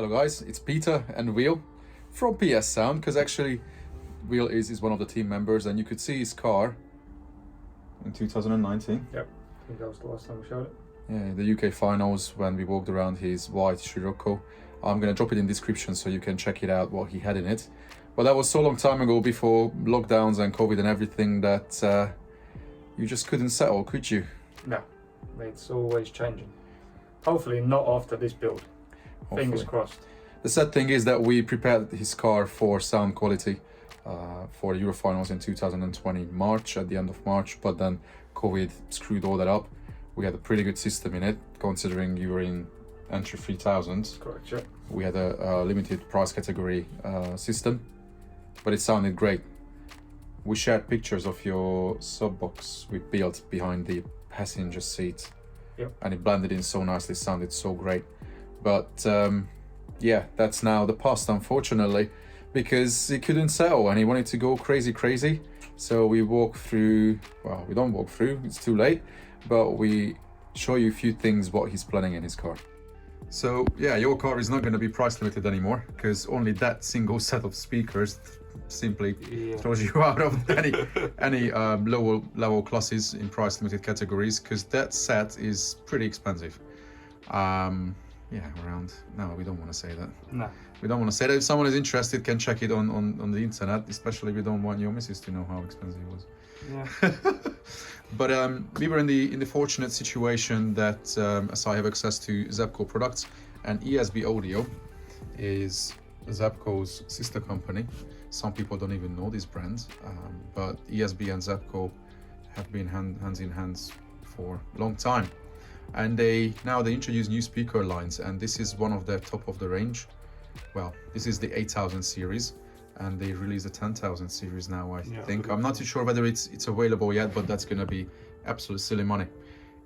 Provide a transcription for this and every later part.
Hello guys, it's Peter and Will from PS Sound, because actually Will is one of the team members, and you could see his car in 2019. Yep, I think that was the last time we showed it. Yeah, the UK finals, when we walked around his white Scirocco. I'm gonna drop it in description so you can check it out what he had in it. But that was so long time ago, before lockdowns and COVID and everything, that you just couldn't settle, could you? No, it's always changing. Hopefully not after this build. Fingers crossed. The sad thing is that we prepared his car for sound quality for the Eurofinals in 2020 March, at the end of March, but then COVID screwed all that up. We had a pretty good system in it, considering you were in entry 3000. Correct, yeah. We had a limited price category system, but it sounded great. We shared pictures of your sub box we built behind the passenger seat. Yep. And it blended in so nicely, sounded so great. But yeah, that's now the past, unfortunately, because he couldn't settle and he wanted to go crazy. So we walk through, well, we don't walk through, it's too late, but we show you a few things what he's planning in his car. So yeah, your car is not going to be price limited anymore, because only that single set of speakers simply throws you out of any lower level classes in price limited categories, because that set is pretty expensive. Yeah, around, no, we don't want to say that. No. We don't want to say that. If someone is interested, can check it on the internet, especially we don't want your missus to know how expensive it was. Yeah. But we were in the fortunate situation that as I have access to Zapco products, and ESB Audio is Zapco's sister company. Some people don't even know this brand, but ESB and Zapco have been hands in hands for a long time. And now they introduce new speaker lines, and this is one of their top of the range. Well, this is the 8000 series, and they released the 10,000 series now, I think. I'm not too sure whether it's available yet, but that's gonna be absolute silly money.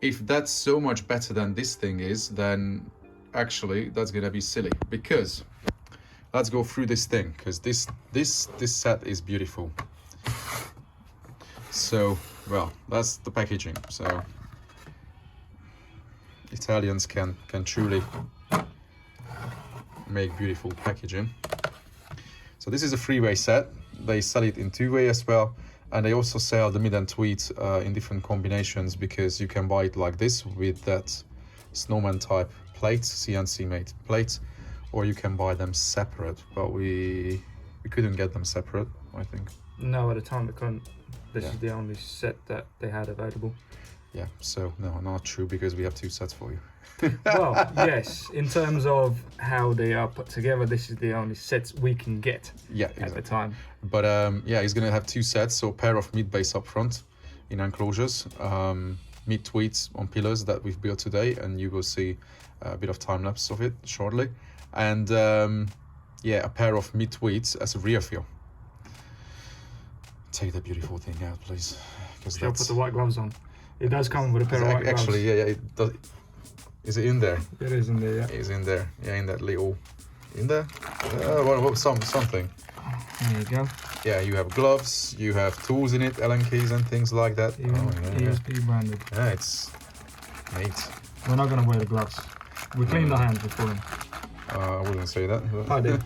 If that's so much better than this thing is, then actually that's gonna be silly, because let's go through this thing, because this set is beautiful. So, well, that's the packaging. So Italians can truly make beautiful packaging. So this is a three-way set. They sell it in two-way as well, and they also sell the mid and tweed in different combinations, because you can buy it like this with that snowman type plate, CNC made plate, or you can buy them separate, but we couldn't get them separate, I think. No, at the time we couldn't. This is the only set that they had available. Yeah, so no, not true, because we have two sets for you. Well, yes, in terms of how they are put together, this is the only sets we can get at the time. But yeah, he's gonna have two sets, so a pair of mid bass up front in enclosures, mid tweeds on pillars that we've built today, and you will see a bit of time lapse of it shortly, and yeah, a pair of mid tweeds as a rear feel. Take the beautiful thing out, please, because I'll put the white gloves on. It does come with a pair of white gloves. Actually, yeah, it does. Is it in there? It is in there, yeah. It is in there, yeah, in that little, in there? Something. There you go. Yeah, you have gloves, you have tools in it, Allen keys and things like that. Even ESB branded. Yeah, it's neat. We're not going to wear the gloves. We clean the hands before them. I wouldn't say that. But... I did.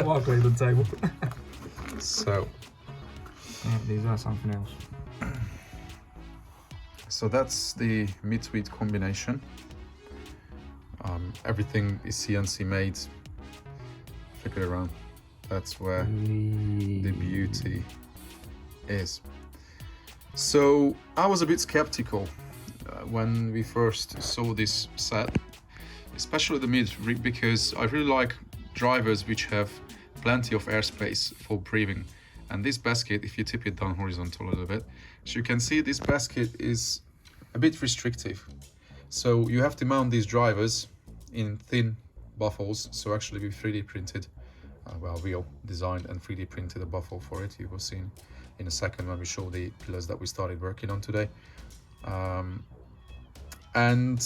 Well, I cleaned the table. So. Yeah, these are something else. So that's the mid-tweed combination. Everything is CNC made. Flick it around. That's where the beauty is. So I was a bit skeptical when we first saw this set, especially the mid, because I really like drivers which have plenty of airspace for breathing. And this basket, if you tip it down horizontal a little bit, so you can see this basket is a bit restrictive. So you have to mount these drivers in thin baffles. So actually we 3D printed, well, we all designed and 3D printed a baffle for it. You will see in a second when we show the pillars that we started working on today. And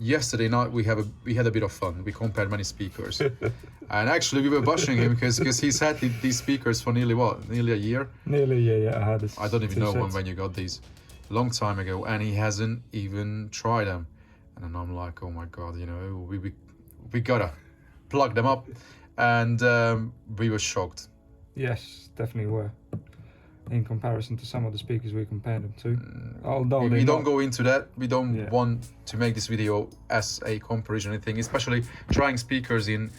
yesterday night we had a bit of fun. We compared many speakers, and actually we were bashing him because he's had these speakers for nearly a year. Nearly a year, yeah. I had this. I don't even know when you got these, long time ago, and he hasn't even tried them. And then I'm like, oh my god, you know, we gotta plugged them up, and we were shocked. Yes, definitely were. In comparison to some of the speakers we compared them to. Although we don't go into that. We don't want to make this video as a comparison or anything, especially trying speakers in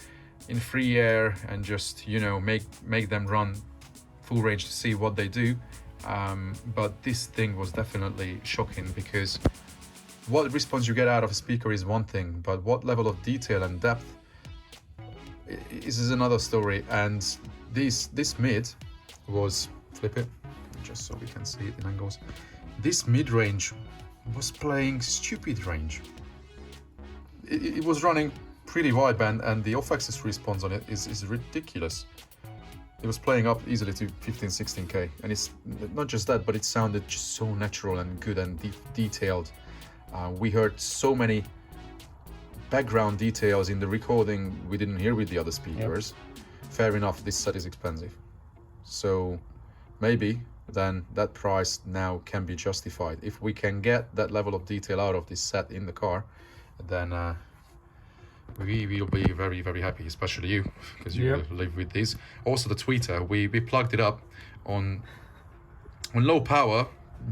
free air and just, you know, make them run full range to see what they do. But this thing was definitely shocking, because what response you get out of a speaker is one thing, but what level of detail and depth is another story. And this mid was, flip it just so we can see it in angles, this mid-range was playing stupid range. It was running pretty wideband, and the off-axis response on it is ridiculous. It was playing up easily to 15-16k, and it's not just that, but it sounded just so natural and good and detailed. We heard so many background details in the recording we didn't hear with the other speakers. Yep. Fair enough, this set is expensive, so maybe then that price now can be justified. If we can get that level of detail out of this set in the car, then we will be very, very happy, especially you, because you live with these. Also the tweeter, we plugged it up on low power.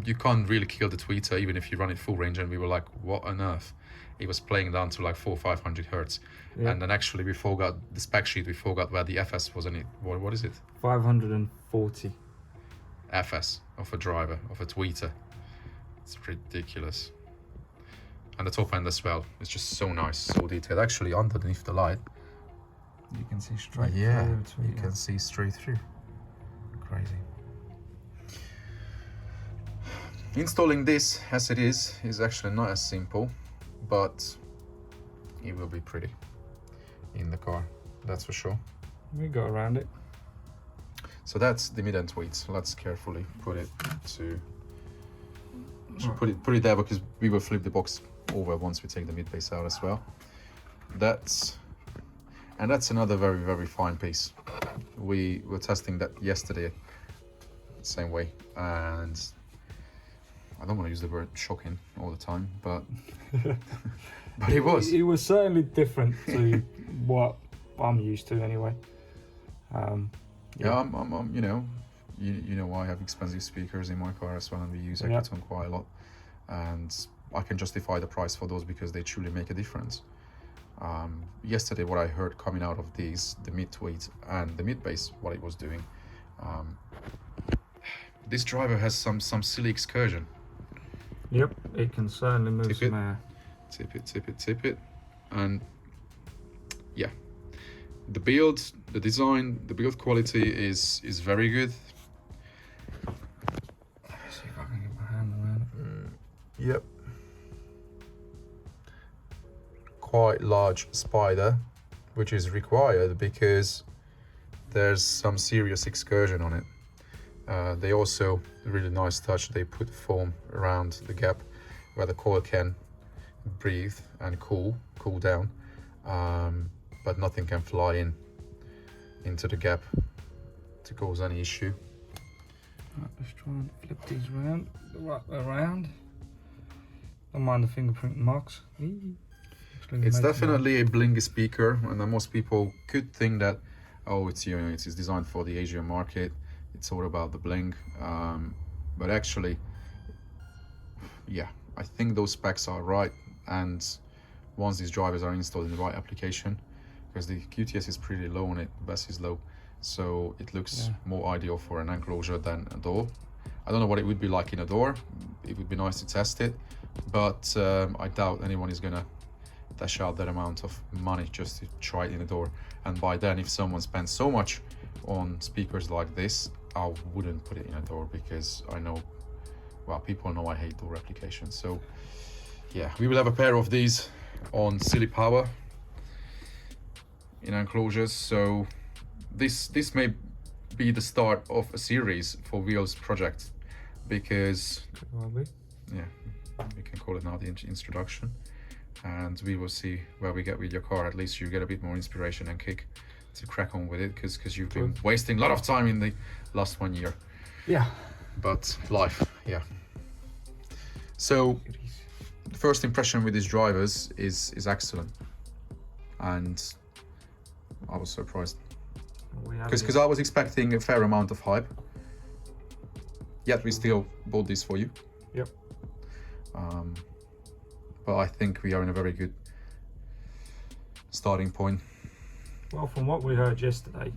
You can't really kill the tweeter even if you run it full range, and we were like, what on earth? It was playing down to like 400-500 hertz. And then actually we forgot the spec sheet, we forgot where the FS was in it. What is it? 540 FS of a driver, of a tweeter. It's ridiculous. And the top end as well, it's just so nice, so detailed. Actually underneath the light you can see straight through. You can see straight through. Crazy. Installing this as it is actually not as simple, but it will be pretty in the car, that's for sure. We go around it. So that's the mid-end tweet. Let's carefully put it to put it there, because we will flip the box over once we take the mid bass out as well. That's another very, very fine piece. We were testing that yesterday, same way, and I don't want to use the word shocking all the time, but but it was. It was certainly different to what I'm used to anyway. I'm you know I have expensive speakers in my car as well, and we use Acoustic quite a lot, and I can justify the price for those because they truly make a difference. Yesterday, what I heard coming out of these, the mid tweet and the mid bass, what it was doing, this driver has some silly excursion. Yep, it can certainly move some air. Tip it, and yeah, the build, the design, the build quality is very good. Let me see if I can get my hand around it. Yep. Quite large spider, which is required because there's some serious excursion on it. They also, really nice touch, they put foam around the gap where the coil can breathe and cool down, but nothing can fly into the gap to cause any issue. Right, let's try and flip these around, the right way around. Don't mind the fingerprint marks. It's definitely a blingy speaker, and most people could think that, oh, it's designed for the Asian market, it's all about the bling, but actually, yeah, I think those specs are right, and once these drivers are installed in the right application, because the QTS is pretty low on it, the bass is low, so it looks more ideal for an enclosure than a door. I don't know what it would be like in a door. It would be nice to test it, but I doubt anyone is gonna dash out that amount of money just to try it in a door. And by then, if someone spends so much on speakers like this, I wouldn't put it in a door, because I know, well, people know I hate door applications. So yeah, we will have a pair of these on silly power in enclosures. So this may be the start of a series for Wheels project, because yeah, we can call it now the introduction, and we will see where we get with your car. At least you get a bit more inspiration and kick to crack on with it, because you've been wasting a lot of time in the last 1 year. Yeah, but life, yeah. So the first impression with these drivers is excellent, and I was surprised. We Because I was expecting a fair amount of hype. Yet we still bought this for you. Yep. But I think we are in a very good starting point. Well, from what we heard yesterday,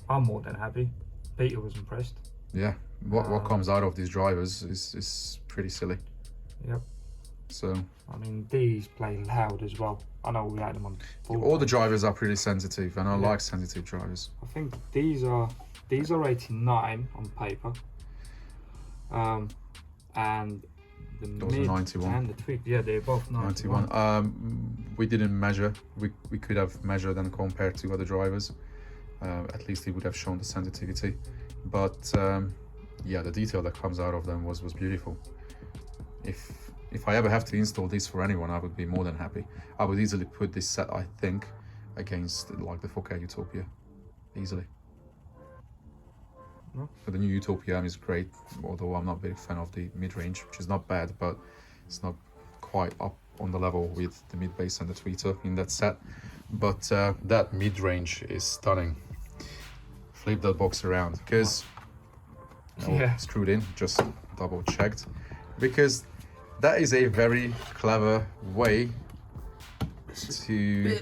I'm more than happy. Peter was impressed. Yeah, what comes out of these drivers is pretty silly. Yep. So I mean, these play loud as well. I know we had them on all the drivers are pretty sensitive, and I Yeah. like sensitive drivers. I think these are 89 on paper, and the Those are mid 91. and the tweak. Yeah, they're both 91. 91. We didn't measure. We could have measured and compared to other drivers. At least it would have shown the sensitivity. But yeah, the detail that comes out of them was beautiful. If I ever have to install this for anyone, I would be more than happy. I would easily put this set, I think, against like the 4K Utopia, easily. No. But the new Utopia is great, although I'm not a big fan of the mid-range, which is not bad, but it's not quite up on the level with the mid-bass and the tweeter in that set. But that mid-range is stunning. Flip that box around, because Yeah. screwed in, just double checked, because that is a very clever way to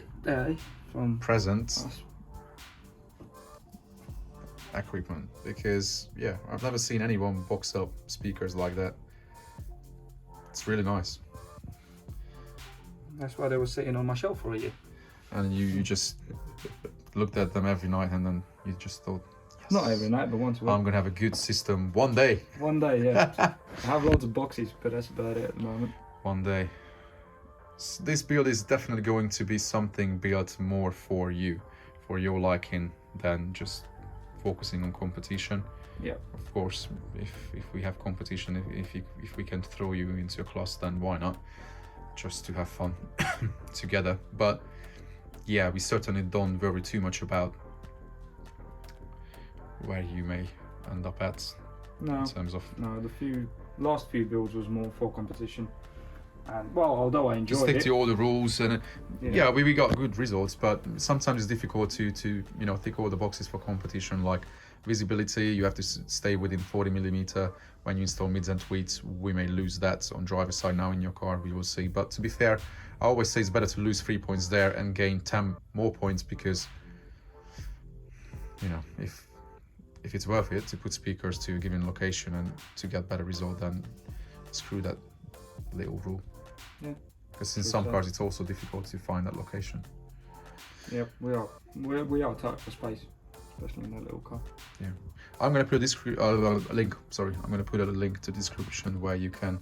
From present equipment, because yeah, I've never seen anyone box up speakers like that. It's really nice. That's why they were sitting on my shelf for a year. And you just looked at them every night, and then you just thought, yes, Not every night, but once a week. I'm gonna have a good system one day. One day, yeah. I have loads of boxes, but that's about it at the moment. One day. This build is definitely going to be something built more for you, for your liking, than just focusing on competition. Yeah. Of course, if we have competition, if we can throw you into a class, then why not? Just to have fun together. But yeah, we certainly don't worry too much about where you may end up at No. in terms of. No, last few builds was more for competition. And well, although I enjoyed Stick it. to all the rules, and yeah, we got good results, but sometimes it's difficult to tick all the boxes for competition, like visibility. You have to stay within 40mm when you install mids and tweets. We may lose that on driver side now in your car, we will see. But to be fair, I always say it's better to lose 3 points there and gain 10 more points, because if it's worth it to put speakers to a given location and to get better result, then screw that little rule. Yeah. Because in some cars it's also difficult to find that location. Yep, we are tight for space, especially in that little car. Yeah, I'm going to put a link. Sorry, I'm going to put a link to the description where you can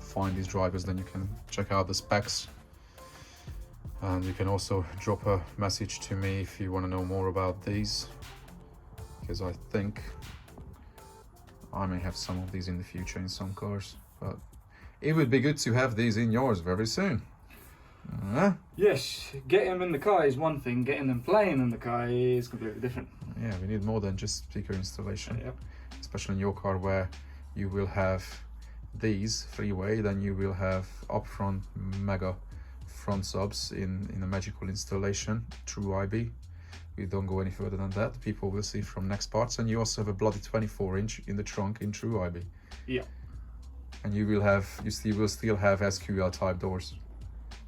find these drivers. Then you can check out the specs, and you can also drop a message to me if you want to know more about these, because I think I may have some of these in the future in some cars, but it would be good to have these in yours very soon. Yes, getting them in the car is one thing, getting them playing in the car is completely different. Yeah, we need more than just speaker installation. Yep. Especially in your car, where you will have these three-way, then you will have upfront mega front subs in a magical installation, true IB. We don't go any further than that. People will see from next parts, and you also have a bloody 24-inch in the trunk in true IB. Yeah. And you will still have SQL type doors.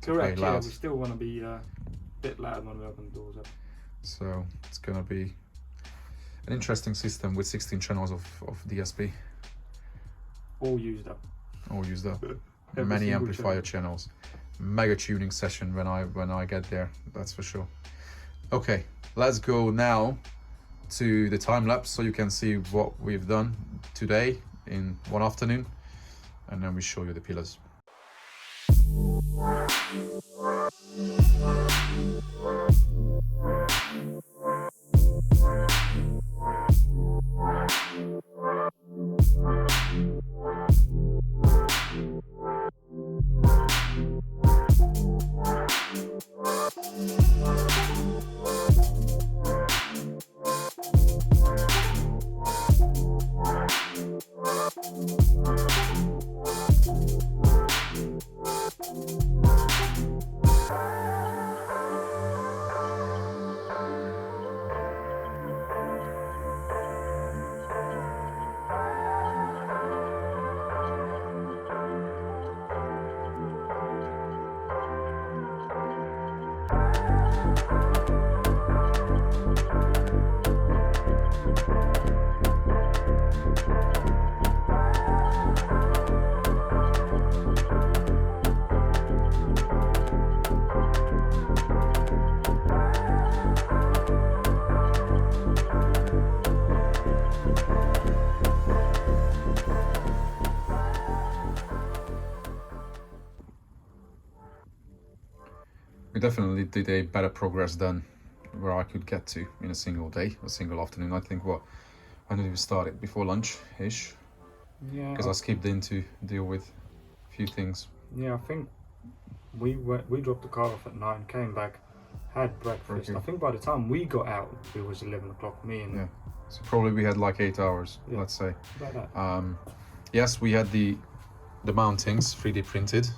Correct. Yeah, we still want to be a bit loud when we open the doors up. So it's gonna be an interesting system with 16 channels of DSP. All used up. All used up. Every Many single amplifier channels. Mega tuning session when I get there. That's for sure. Okay, let's go now to the time lapse so you can see what we've done today in one afternoon, and then we show you the pillars. we definitely did a better progress than where I could get to in a single day, a single afternoon. I think when did we start it? Before lunch-ish? Yeah. Because I skipped in to deal with a few things. Yeah, I think we dropped the car off at 9, came back, had breakfast. I think by the time we got out, it was 11 o'clock. Me and yeah, so probably we had like 8 hours. Yeah, let's say. about that. Yes, we had the mountings 3D printed,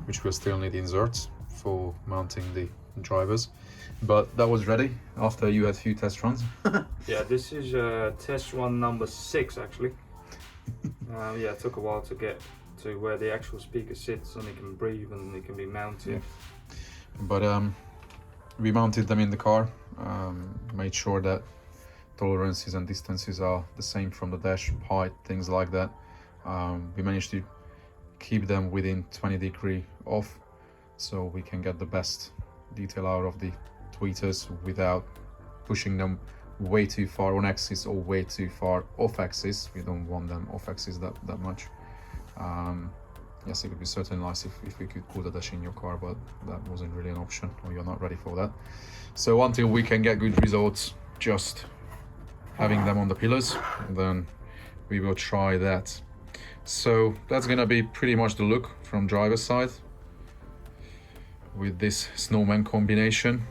which will still need inserts for mounting the drivers, but that was ready after you had a few test runs. Yeah, this is test run number 6 actually. Yeah, it took a while to get to where the actual speaker sits and it can breathe and it can be mounted. Yeah. But we mounted them in the car, made sure that tolerances and distances are the same from the dash, height, things like that. We managed to keep them within 20° off, so we can get the best detail out of the tweeters without pushing them way too far on axis or way too far off axis. We don't want them off axis that much. Yes, it would be certainly nice if we could put a dash in your car, but that wasn't really an option, or you're not ready for that. So until we can get good results just having them on the pillars, then we will try that. So that's gonna be pretty much the look from driver's side with this snowman combination.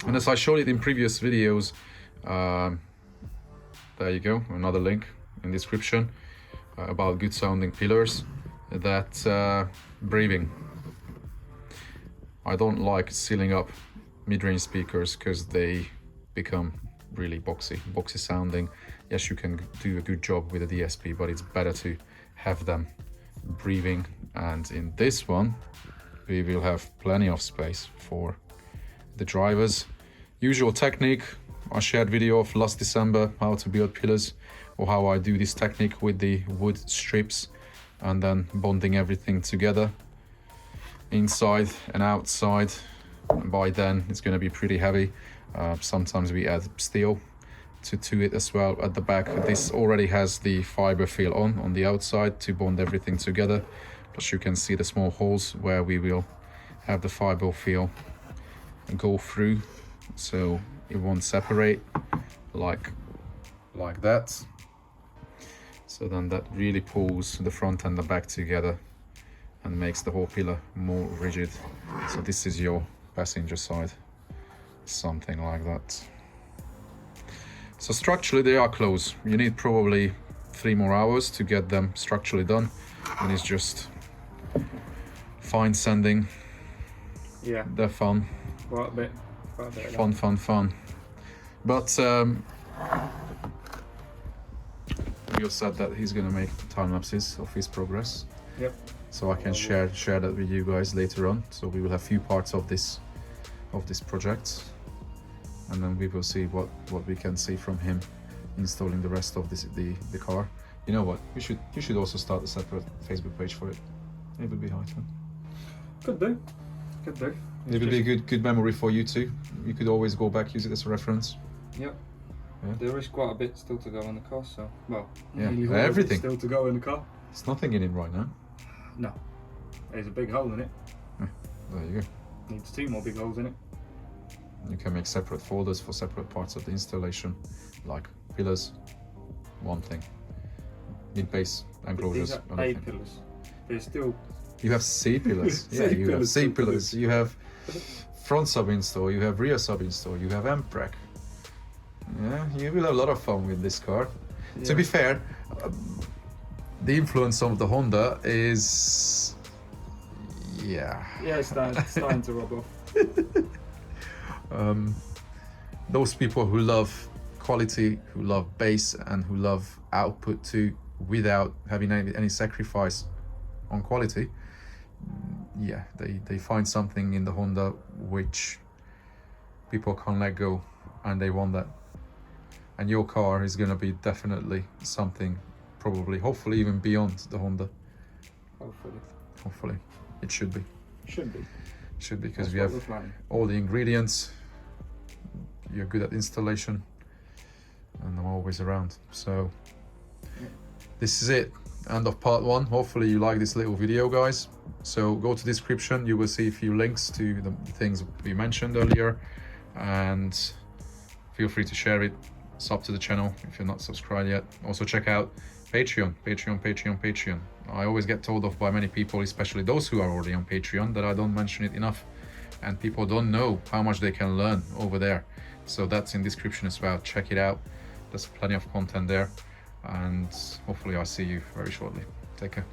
And as I showed it in previous videos, there you go, another link in description about good sounding pillars. That breathing, I don't like sealing up mid-range speakers because they become really boxy sounding. Yes, you can do a good job with a DSP, but it's better to have them breathing. And in this one, we will have plenty of space for the drivers. Usual technique, I shared video of last December how to build pillars, or how I do this technique with the wood strips and then bonding everything together inside and outside. By then it's going to be pretty heavy. Sometimes we add steel to it as well at the back. This already has the fiber fill on the outside to bond everything together. Plus you can see the small holes where we will have the fiber fill go through, so it won't separate like that. So then that really pulls the front and the back together and makes the whole pillar more rigid. So this is your passenger side, something like that. So structurally they are close. You need probably 3 more hours to get them structurally done, and it's just fine sanding. Yeah, they're fun. quite a bit. Fun. But Rio said that he's gonna make time lapses of his progress. Yep. So I can share that with you guys later on. So we will have few parts of this project, and then we will see what we can see from him installing the rest of the car. You know what? You should also start a separate Facebook page for it. It would be high time. Could do. It would be a good memory for you too. You could always go back, use it as a reference. Yep. Yeah. There is quite a bit still to go in the car, so yeah, nearly all everything still to go in the car. There's nothing in it right now. No, there's a big hole in it. Yeah, there you go. Needs 2 more big holes in it. You can make separate folders for separate parts of the installation, like pillars, one thing, mid-base enclosures. These are A pillars. There's still. You have C pillars. Yeah, you have C pillars. You have front sub install. You have rear sub install. You have amp rack. Yeah, you will have a lot of fun with this car. Yeah. To be fair, the influence of the Honda is, yeah, it's starting to rub off. Those people who love quality, who love bass, and who love output too, without having any sacrifice on quality, yeah, they find something in the Honda which people can't let go, and they want that. And your car is going to be definitely something, probably, hopefully even beyond the Honda. Hopefully. It should be. Should be, because we have all the ingredients. You're good at installation, and I'm always around. So this is it. end of part 1. Hopefully you like this little video, guys. So go to description, you will see a few links to the things we mentioned earlier, and feel free to share it. Sub to the channel if you're not subscribed yet. Also check out Patreon. I always get told off by many people, especially those who are already on Patreon, that I don't mention it enough, and people don't know how much they can learn over there. So that's in description as well. Check it out. There's plenty of content there, and hopefully I'll see you very shortly. Take care.